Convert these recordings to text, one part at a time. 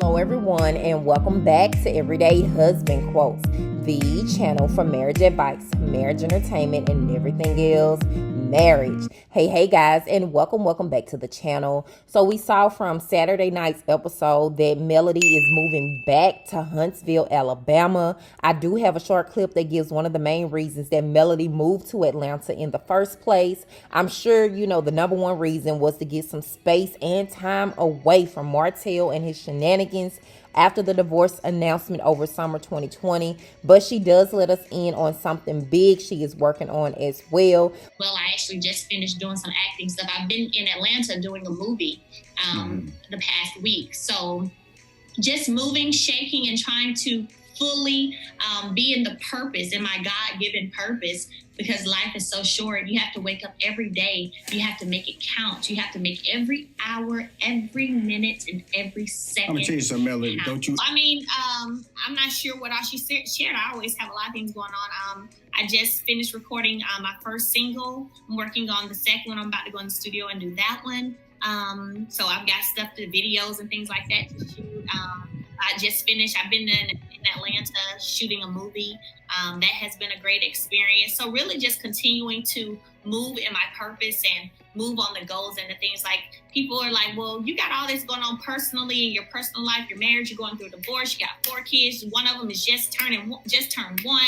Hello everyone, and welcome back to Everyday Husband Quotes, the channel for marriage advice, marriage entertainment, and everything else marriage. Hey guys, and welcome back to the channel. So we saw from Saturday night's episode that Melody is moving back to Huntsville, Alabama. I do have a short clip that gives one of the main reasons that Melody moved to Atlanta in the first place. I'm sure you know the number one reason was to get some space and time away from Martell and his shenanigans after the divorce announcement over summer 2020, but she does let us in on something big she is working on as well. Well, I actually just finished doing some acting stuff. I've been in Atlanta doing a movie the past week. So just moving, shaking, and trying to fully be in the purpose, in my God-given purpose, because life is so short. You have to wake up every day. You have to make it count. You have to make every hour, every minute, and every second. I'm gonna tell you something, Melody. Don't you? I mean, I'm not sure what all she shared. I always have a lot of things going on. I just finished recording my first single. I'm working on the second one. I'm about to go in the studio and do that one. So I've got stuff to videos and things like that to shoot. I just finished. I've been in Atlanta shooting a movie. That has been a great experience. So really just continuing to move in my purpose and move on the goals and the things. Like, people are like, well, you got all this going on personally in your personal life, your marriage, you're going through a divorce, you got 4 kids, one of them is just turned 1.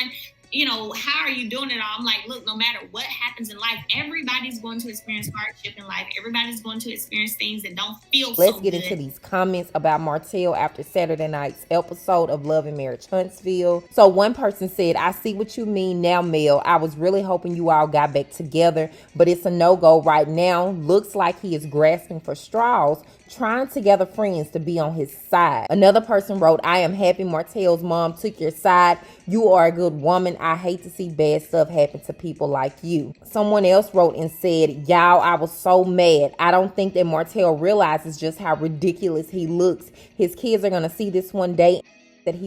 You know, how are you doing it all? I'm like, look, no matter what happens in life, everybody's going to experience hardship in life. Everybody's going to experience things that don't feel so good. Let's get into these comments about Martell after Saturday night's episode of Love&Marriage Huntsville. So one person said, I see what you mean now, Mel. I was really hoping you all got back together, but it's a no-go right now. Looks like he is grasping for straws, trying to gather friends to be on his side. Another person wrote, I am happy Martell's mom took your side. You are a good woman. I hate to see bad stuff happen to people like you. Someone else wrote and said, y'all, I was so mad. I don't think that Martell realizes just how ridiculous he looks. His kids are going to see this one day.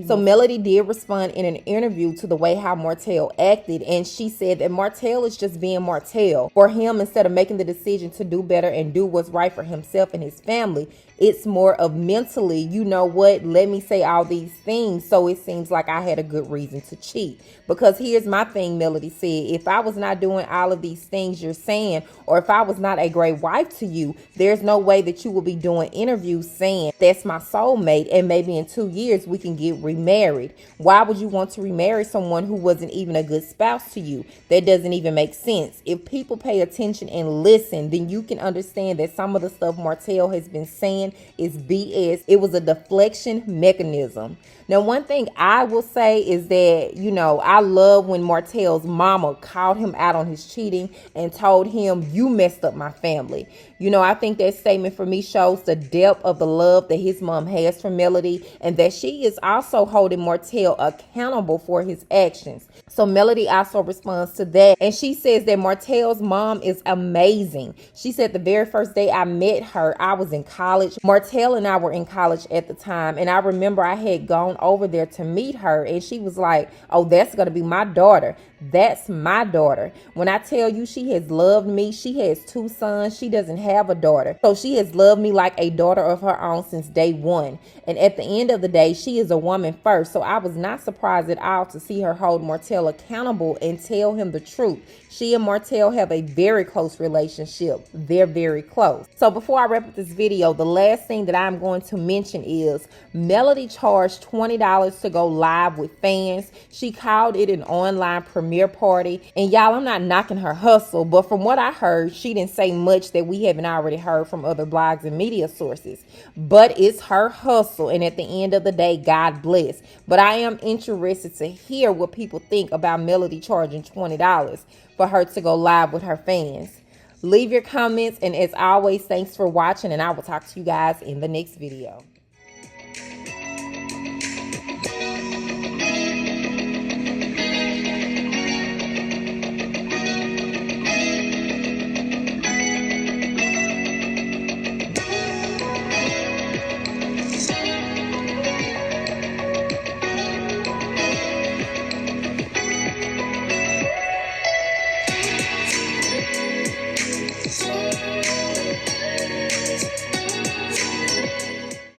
So Melody did respond in an interview to the way how Martell acted, and she said that Martell is just being Martell. For him, instead of making the decision to do better and do what's right for himself and his family, it's more of mentally, you know what, let me say all these things so it seems like I had a good reason to cheat. Because here's my thing, Melody said, if I was not doing all of these things you're saying, or if I was not a great wife to you, there's no way that you will be doing interviews saying that's my soulmate and maybe in 2 years we can get remarried. Why would you want to remarry someone who wasn't even a good spouse to you? That doesn't even make sense. If people pay attention and listen, then you can understand that some of the stuff Martell has been saying is BS. It was a deflection mechanism. Now, one thing I will say is that, you know, I love when Martell's mama called him out on his cheating and told him, you messed up my family. You know, I think that statement for me shows the depth of the love that his mom has for Melody, and that she is also holding Martell accountable for his actions. So Melody also responds to that, and she says that Martell's mom is amazing. She said the very first day I met her, I was in college. Martell and I were in college at the time, and I remember I had gone over there to meet her, and she was like, oh, that's going to be my daughter. That's my daughter. When I tell you she has loved me, she has 2 sons. She doesn't have a daughter. So she has loved me like a daughter of her own since day one. And at the end of the day, she is a woman first. So I was not surprised at all to see her hold Martell accountable and tell him the truth. She and Martell have a very close relationship. They're very close. So before I wrap up this video, the last thing that I'm going to mention is Melody charged $20 to go live with fans. She called it an online premiere party. And y'all, I'm not knocking her hustle, but from what I heard, she didn't say much that we haven't already heard from other blogs and media sources. But it's her hustle, and at the end of the day, God bless. But I am interested to hear what people think about Melody charging $20 for her to go live with her fans. Leave your comments, and as always, thanks for watching, and I will talk to you guys in the next video.